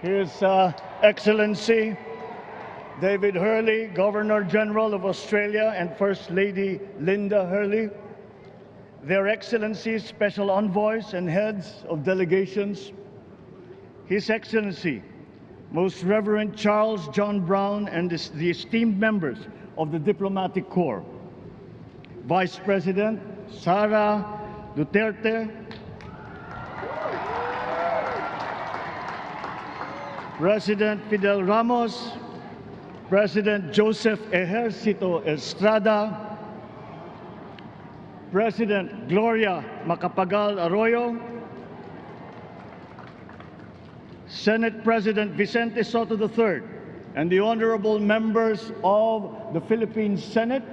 His Excellency David Hurley, Governor General of Australia, and First Lady Linda Hurley, Their Excellencies, Special Envoys, and Heads of Delegations, His Excellency, Most Reverend Charles John Brown, and the esteemed members of the Diplomatic Corps, Vice President Sara Duterte, President Fidel Ramos, President Joseph Ejercito Estrada, President Gloria Macapagal Arroyo, Senate President Vicente Soto III, and the honorable members of the Philippine Senate,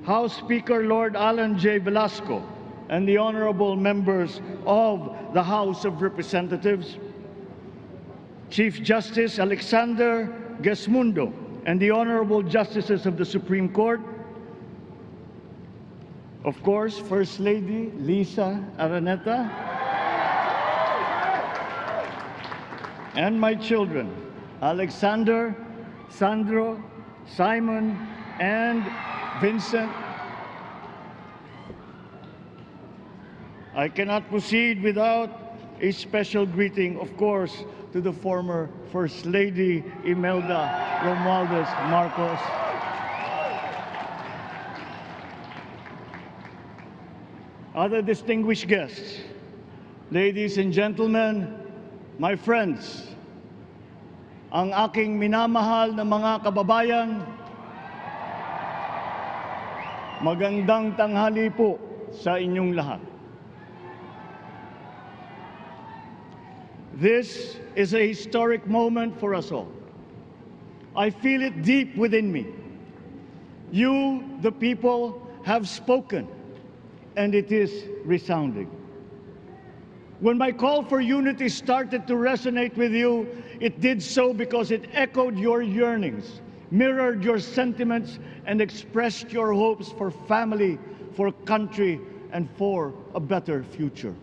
House Speaker Lord Alan J. Velasco, and the honorable members of the House of Representatives, Chief Justice Alexander Gesmundo, and the honorable justices of the Supreme Court, of course, First Lady Lisa Araneta, and my children, Alexander, Sandro, Simon, and Vincent. I cannot proceed without a special greeting, of course, to the former First Lady Imelda Romualdez Marcos. Other distinguished guests, ladies and gentlemen, my friends, ang aking minamahal na mga kababayan, magandang tanghali po sa inyong lahat. This is a historic moment for us all. I feel it deep within me. You, the people, have spoken, and it is resounding. When my call for unity started to resonate with you, it did so because it echoed your yearnings, mirrored your sentiments, and expressed your hopes for family, for country, and for a better future.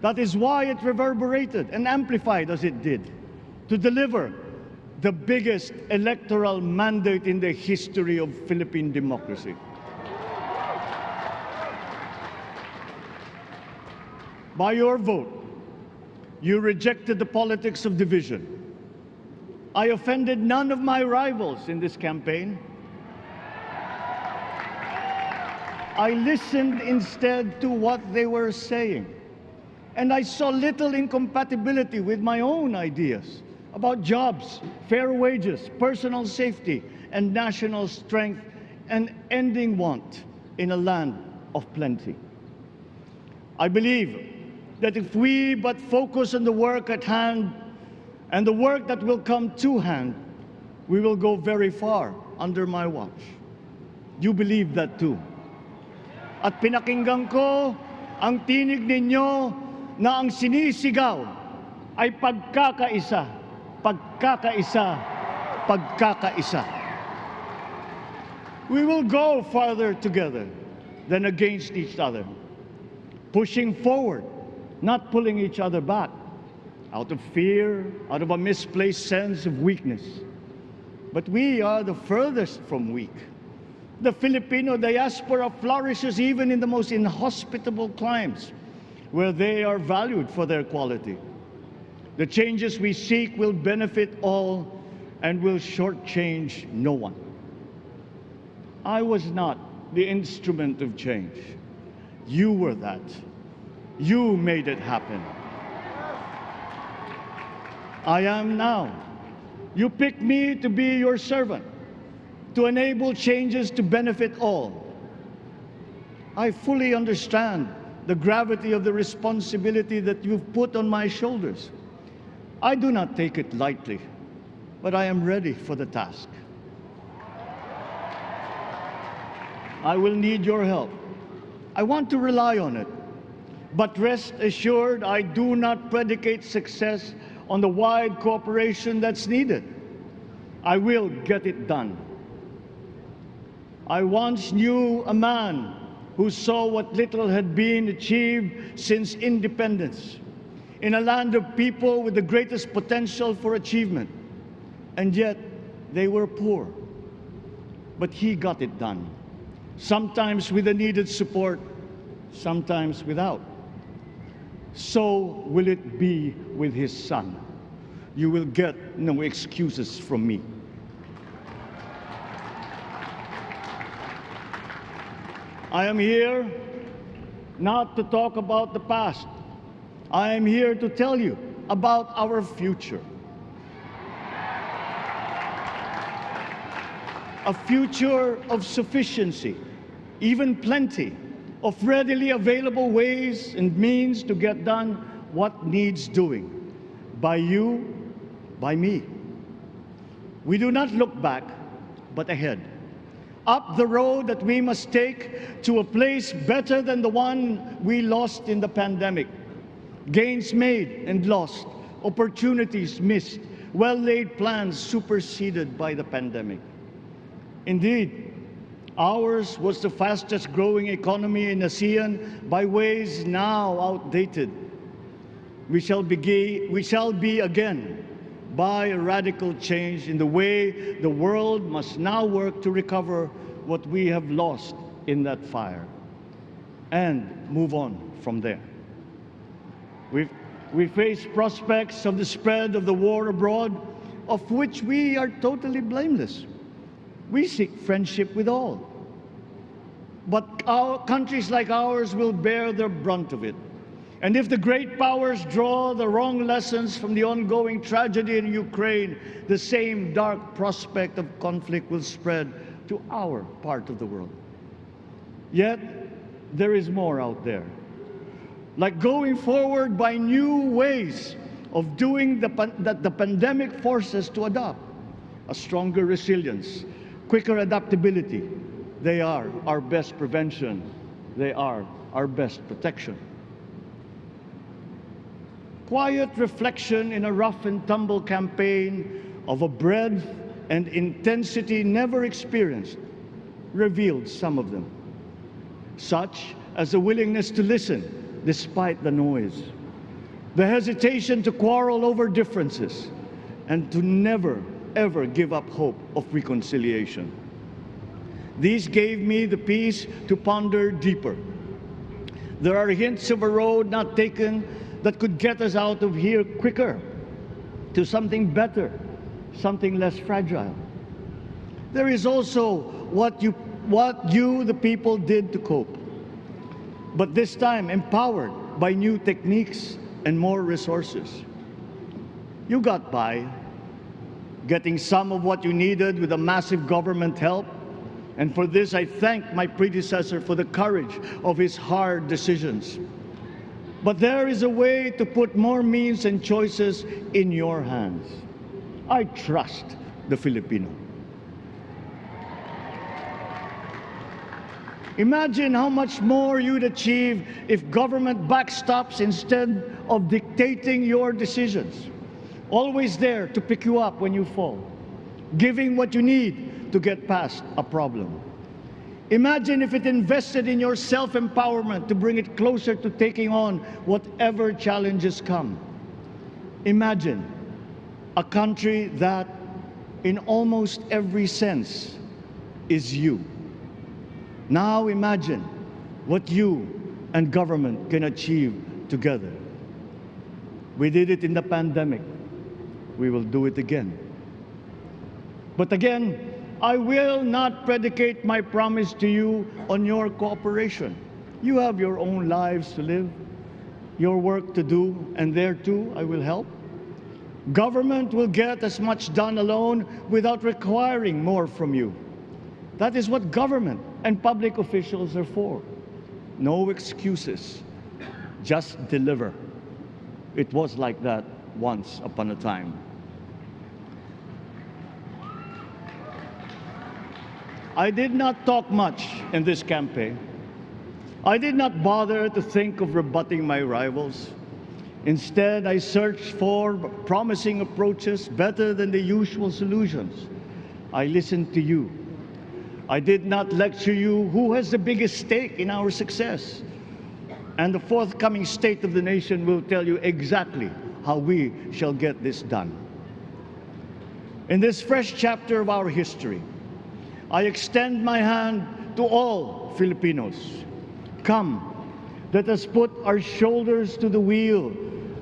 That is why it reverberated and amplified as it did, to deliver the biggest electoral mandate in the history of Philippine democracy. By your vote, you rejected the politics of division. I offended none of my rivals in this campaign. I listened instead to what they were saying. And I saw little incompatibility with my own ideas about jobs, fair wages, personal safety, and national strength, and ending want in a land of plenty. I believe that if we but focus on the work at hand and the work that will come to hand, we will go very far under my watch. You believe that too. At pinakinggan ko ang tinig ninyo na ang sinisigaw ay pagkakaisa, pagkakaisa, pagkakaisa. We will go farther together than against each other, pushing forward, not pulling each other back, out of fear, out of a misplaced sense of weakness. But we are the furthest from weak. The Filipino diaspora flourishes even in the most inhospitable climes, where they are valued for their quality. The changes we seek will benefit all and will shortchange no one. I was not the instrument of change. You were that. You made it happen. I am now. You picked me to be your servant, to enable changes to benefit all. I fully understand the gravity of the responsibility that you've put on my shoulders. I do not take it lightly, but I am ready for the task. I will need your help. I want to rely on it, but rest assured I do not predicate success on the wide cooperation that's needed. I will get it done. I once knew a man who saw what little had been achieved since independence. in a land of people with the greatest potential for achievement. And yet, they were poor. But he got it done, sometimes with the needed support, sometimes without. So will it be with his son. You will get no excuses from me. I am here not to talk about the past. I am here to tell you about our future. A future of sufficiency, even plenty, of readily available ways and means to get done what needs doing, by you, by me. We do not look back, but ahead, up the road that we must take to a place better than the one we lost in the pandemic. Gains made and lost, opportunities missed, well-laid plans superseded by the pandemic. Indeed, ours was the fastest growing economy in ASEAN by ways now outdated. We shall be again by a radical change in the way the world must now work to recover what we have lost in that fire and move on from there. We face prospects of the spread of the war abroad, of which we are totally blameless. We seek friendship with all. But countries like ours will bear the brunt of it. And if the great powers draw the wrong lessons from the ongoing tragedy in Ukraine, the same dark prospect of conflict will spread to our part of the world. Yet, there is more out there. Like going forward by new ways of doing that the pandemic forces to adopt. A stronger resilience, quicker adaptability. They are our best prevention. They are our best protection. Quiet reflection in a rough and tumble campaign of a breadth and intensity never experienced revealed some of them, such as a willingness to listen despite the noise, the hesitation to quarrel over differences, and to never, ever give up hope of reconciliation. These gave me the peace to ponder deeper. There are hints of a road not taken that could get us out of here quicker, to something better, something less fragile. There is also what you, the people, did to cope, but this time empowered by new techniques and more resources. You got by, getting some of what you needed with a massive government help, and for this I thank my predecessor for the courage of his hard decisions. But there is a way to put more means and choices in your hands. I trust the Filipino. Imagine how much more you'd achieve if government backstops instead of dictating your decisions. Always there to pick you up when you fall, giving what you need to get past a problem. Imagine if it invested in your self-empowerment to bring it closer to taking on whatever challenges come. Imagine a country that, in almost every sense, is you. Now imagine what you and government can achieve together. We did it in the pandemic. We will do it again. But again, I will not predicate my promise to you on your cooperation. You have your own lives to live, your work to do, and there too I will help. Government will get as much done alone without requiring more from you. That is what government and public officials are for. No excuses, just deliver. It was like that once upon a time. I did not talk much in this campaign. I did not bother to think of rebutting my rivals. Instead, I searched for promising approaches better than the usual solutions. I listened to you. I did not lecture you who has the biggest stake in our success. And the forthcoming State of the Nation will tell you exactly how we shall get this done. In this fresh chapter of our history, I extend my hand to all Filipinos. Come, let us put our shoulders to the wheel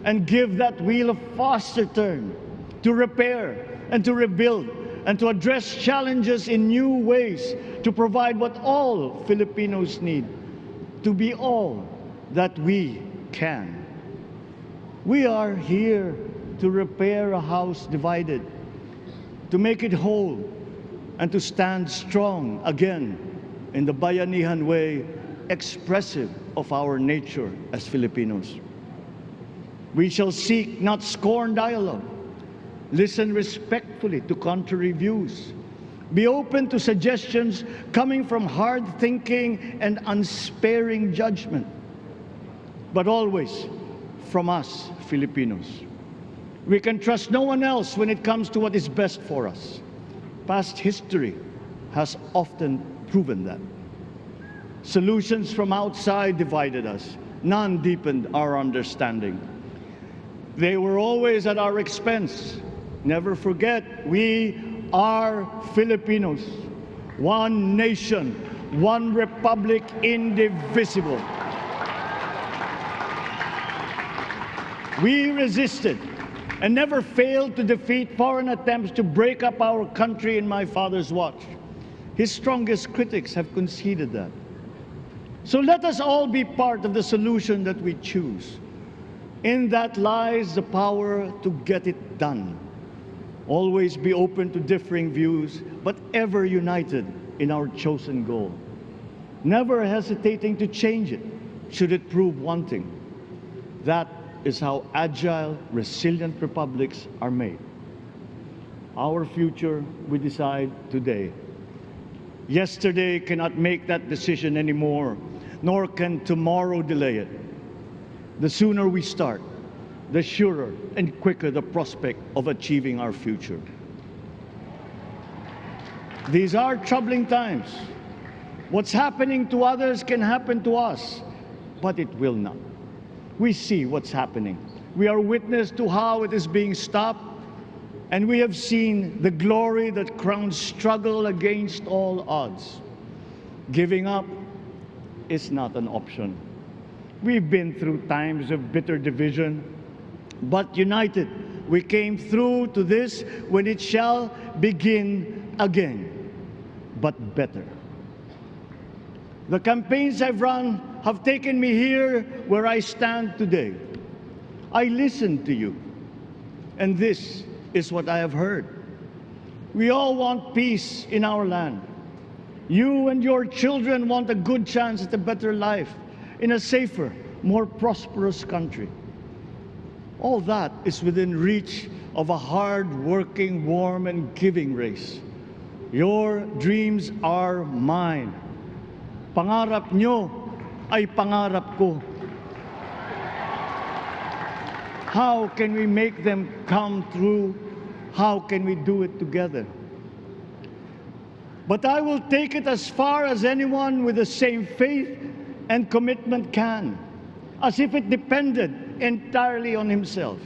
and give that wheel a faster turn to repair and to rebuild and to address challenges in new ways, to provide what all Filipinos need, to be all that we can. We are here to repair a house divided, to make it whole, and to stand strong again in the bayanihan way, expressive of our nature as Filipinos. We shall seek, not scorn, dialogue. Listen respectfully to contrary views. Be open to suggestions coming from hard thinking and unsparing judgment. But always from us, Filipinos. We can trust no one else when it comes to what is best for us. Past history has often proven that. Solutions from outside divided us. None deepened our understanding. They were always at our expense. Never forget, we are Filipinos. One nation, one republic, indivisible. We resisted and never failed to defeat foreign attempts to break up our country in my father's watch. His strongest critics have conceded that. So let us all be part of the solution that we choose. In that lies the power to get it done. Always be open to differing views, but ever united in our chosen goal. Never hesitating to change it, should it prove wanting. That is how agile, resilient republics are made. Our future we decide today. Yesterday cannot make that decision anymore, nor can tomorrow delay it. The sooner we start, the surer and quicker the prospect of achieving our future. These are troubling times. What's happening to others can happen to us, but it will not. We see what's happening. We are witness to how it is being stopped, and we have seen the glory that crowns struggle against all odds. Giving up is not an option. We've been through times of bitter division, but united, we came through to this when it shall begin again, but better. The campaigns I've run have taken me here where I stand today. I listened to you, and this is what I have heard. We all want peace in our land. You and your children want a good chance at a better life in a safer, more prosperous country. All that is within reach of a hard-working, warm, and giving race. Your dreams are mine. Pangarap nyo ay pangarap ko. How can we make them come true? How can we do it together? But I will take it as far as anyone with the same faith and commitment can, as if it depended entirely on himself.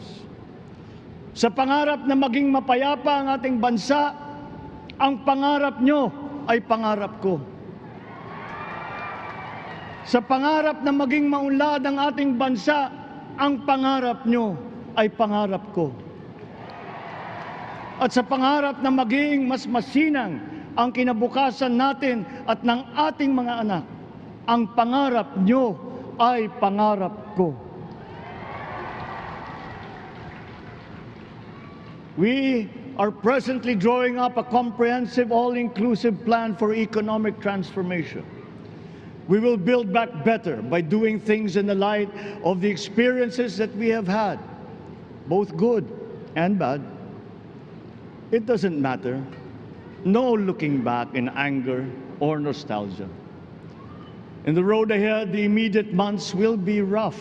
Sa pangarap na maging mapayapa ang ating bansa, ang pangarap nyo ay pangarap ko. Sa pangarap na maging maunlad ang ating bansa, ang pangarap nyo ay pangarap ko. At sa pangarap na maging mas masinang ang kinabukasan natin at ng ating mga anak, ang pangarap nyo ay pangarap ko. We are presently drawing up a comprehensive, all-inclusive plan for economic transformation. We will build back better by doing things in the light of the experiences that we have had, both good and bad. It doesn't matter. No looking back in anger or nostalgia. In the road ahead, the immediate months will be rough,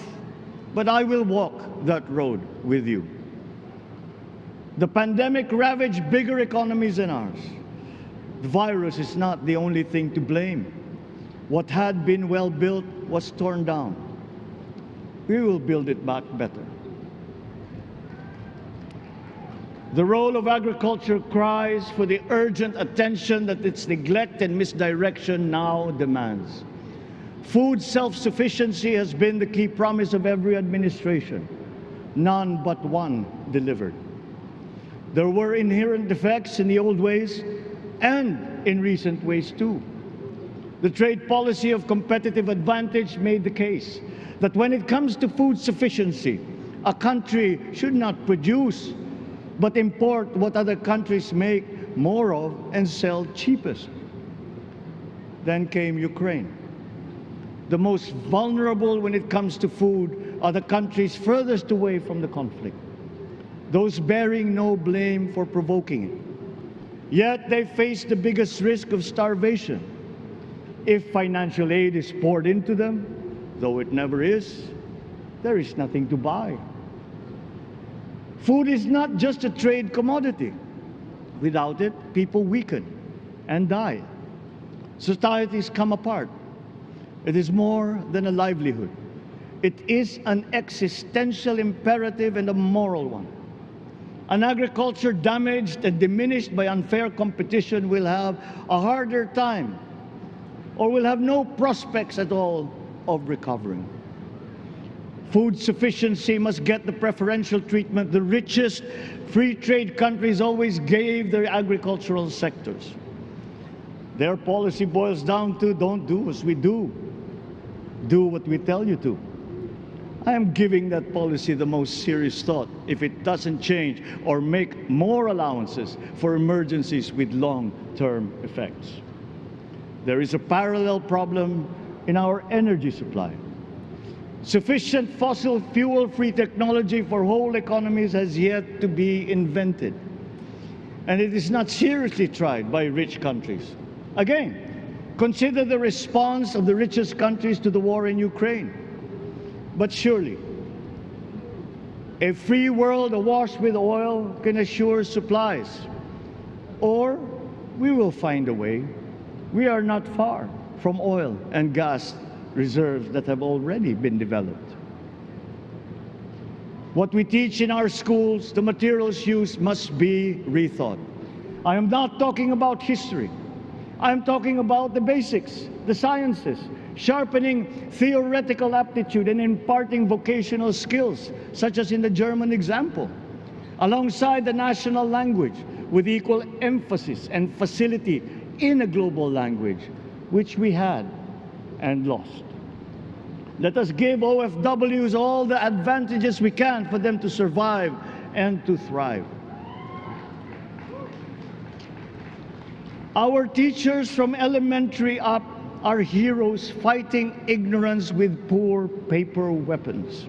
but I will walk that road with you. The pandemic ravaged bigger economies than ours. The virus is not the only thing to blame. What had been well built was torn down. we will build it back better. The role of agriculture cries for the urgent attention that its neglect and misdirection now demands. Food self-sufficiency has been the key promise of every administration. None but one delivered. There were inherent defects in the old ways and in recent ways too. The trade policy of competitive advantage made the case that when it comes to food sufficiency, a country should not produce but import what other countries make more of and sell cheapest. Then came Ukraine. The most vulnerable when it comes to food are the countries furthest away from the conflict, those bearing no blame for provoking it. Yet they face the biggest risk of starvation. If financial aid is poured into them, though it never is, there is nothing to buy. Food is not just a trade commodity. Without it, people weaken and die. Societies come apart. It is more than a livelihood. It is an existential imperative and a moral one. An agriculture damaged and diminished by unfair competition will have a harder time or will have no prospects at all of recovering. Food sufficiency must get the preferential treatment the richest free trade countries always gave their agricultural sectors. Their policy boils down to don't do as we do, do what we tell you to. I am giving that policy the most serious thought if it doesn't change or make more allowances for emergencies with long-term effects. There is a parallel problem in our energy supply. Sufficient fossil fuel-free technology for whole economies has yet to be invented. And it is not seriously tried by rich countries. Again, consider the response of the richest countries to the war in Ukraine. But surely, a free world awash with oil can assure supplies. Or we will find a way. We are not far from oil and gas reserves that have already been developed. What we teach in our schools, the materials used must be rethought. I am not talking about history. I am talking about the basics, the sciences, sharpening theoretical aptitude and imparting vocational skills, such as in the German example, alongside the national language with equal emphasis and facility in a global language, which we had and lost. Let us give OFWs all the advantages we can for them to survive and to thrive. Our teachers from elementary up are heroes fighting ignorance with poor paper weapons.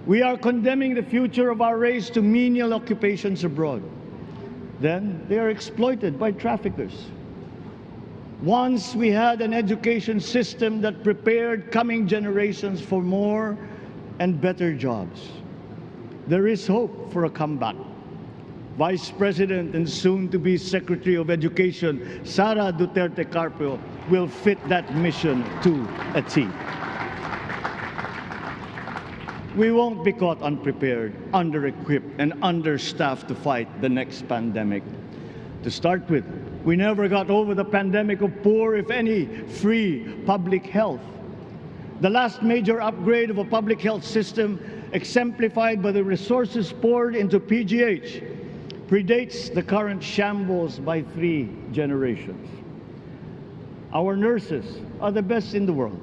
We are condemning the future of our race to menial occupations abroad. Then they are exploited by traffickers. Once we had an education system that prepared coming generations for more and better jobs. There is hope for a comeback. Vice President and soon-to-be Secretary of Education, Sara Duterte Carpio, will fit that mission to a T. We won't be caught unprepared, under-equipped, and understaffed to fight the next pandemic. To start with, we never got over the pandemic of poor, if any, free public health. The last major upgrade of a public health system, exemplified by the resources poured into PGH, predates the current shambles by 3 generations. Our nurses are the best in the world.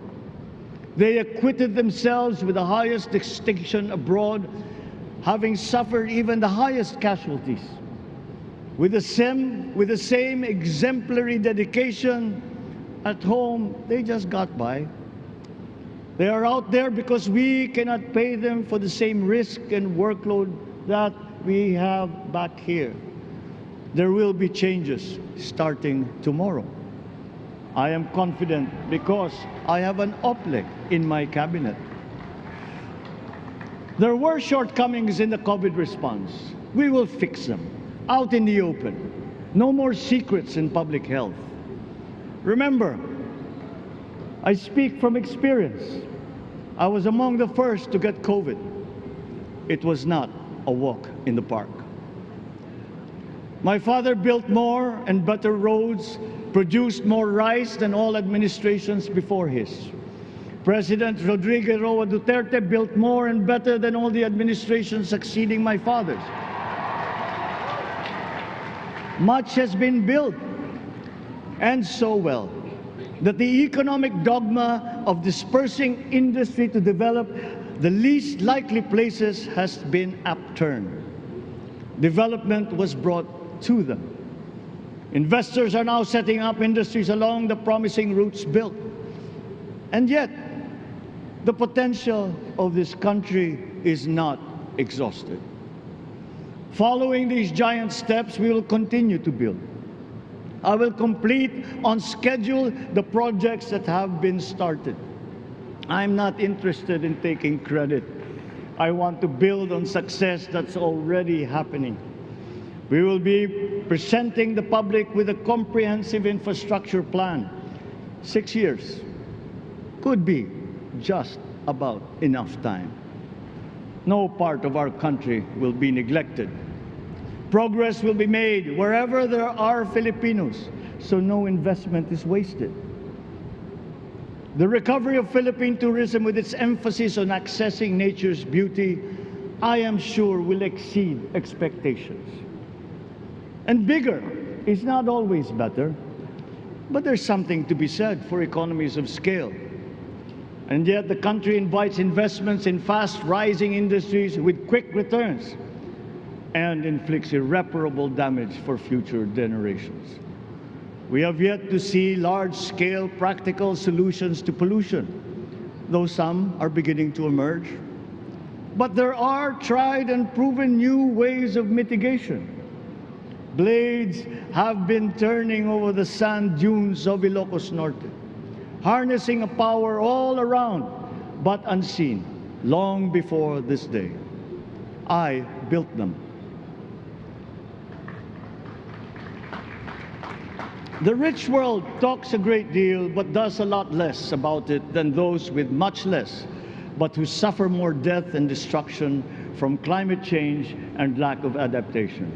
They acquitted themselves with the highest distinction abroad, having suffered even the highest casualties. With the same exemplary dedication at home, they just got by. They are out there because we cannot pay them for the same risk and workload that we have back here. There will be changes starting tomorrow. I am confident because I have an OPLEC in my cabinet. There were shortcomings in the COVID response. We will fix them. Out in the open. No more secrets in public health. Remember, I speak from experience. I was among the first to get COVID. It was not a walk in the park. My father built more and better roads, produced more rice than all administrations before his. President Rodrigo Roa Duterte built more and better than all the administrations succeeding my father's. Much has been built, and so well, that the economic dogma of dispersing industry to develop the least likely places has been upturned. Development was brought to them. Investors are now setting up industries along the promising routes built. And yet, the potential of this country is not exhausted. Following these giant steps, we will continue to build. I will complete on schedule the projects that have been started. I'm not interested in taking credit. I want to build on success that's already happening. We will be presenting the public with a comprehensive infrastructure plan. 6 years could be just about enough time. No part of our country will be neglected. Progress will be made wherever there are Filipinos, so no investment is wasted. The recovery of Philippine tourism, with its emphasis on accessing nature's beauty, I am sure will exceed expectations. And bigger is not always better, but there's something to be said for economies of scale. And yet the country invites investments in fast-rising industries with quick returns and inflicts irreparable damage for future generations. We have yet to see large-scale practical solutions to pollution, though some are beginning to emerge. But there are tried and proven new ways of mitigation. Blades have been turning over the sand dunes of Ilocos Norte, harnessing a power all around, but unseen, long before this day. I built them. The rich world talks a great deal, but does a lot less about it than those with much less, but who suffer more death and destruction from climate change and lack of adaptation.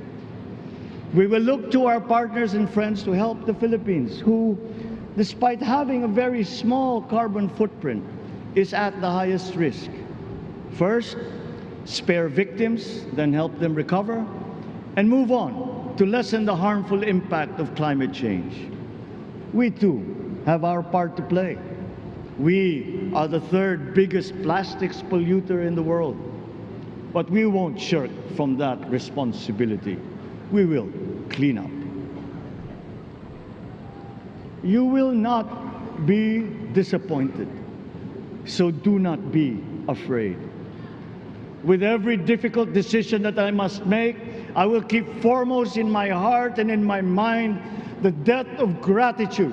We will look to our partners and friends to help the Philippines, who, despite having a very small carbon footprint, is at the highest risk. First, spare victims, then help them recover, and move on to lessen the harmful impact of climate change. We too have our part to play. We are the third biggest plastics polluter in the world, but we won't shirk from that responsibility. We will clean up. You will not be disappointed, so do not be afraid. With every difficult decision that I must make, I will keep foremost in my heart and in my mind the debt of gratitude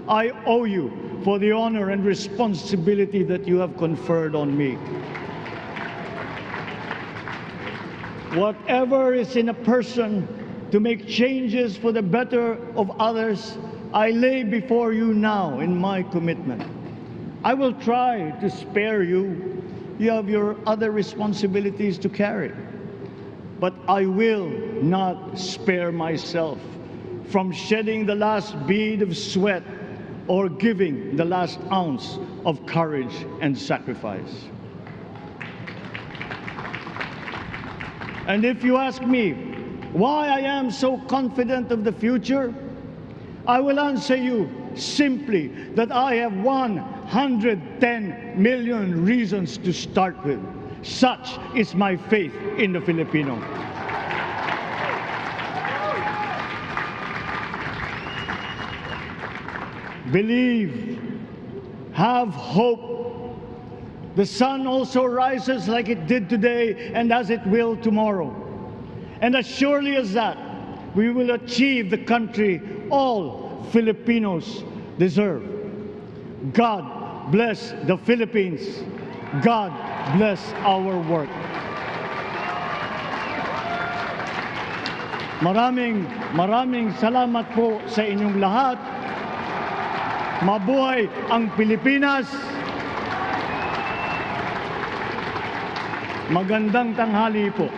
I owe you for the honor and responsibility that you have conferred on me. Whatever is in a person to make changes for the better of others, I lay before you now in my commitment. I will try to spare you. You have your other responsibilities to carry. But I will not spare myself from shedding the last bead of sweat or giving the last ounce of courage and sacrifice. And if you ask me why I am so confident of the future, I will answer you simply that I have 110 million reasons to start with. Such is my faith in the Filipino. Believe, have hope. The sun also rises like it did today and as it will tomorrow. And as surely as that, we will achieve the country all Filipinos deserve. God bless the Philippines. God bless our work. Maraming salamat po sa inyong lahat. Mabuhay ang Pilipinas. Magandang tanghali po.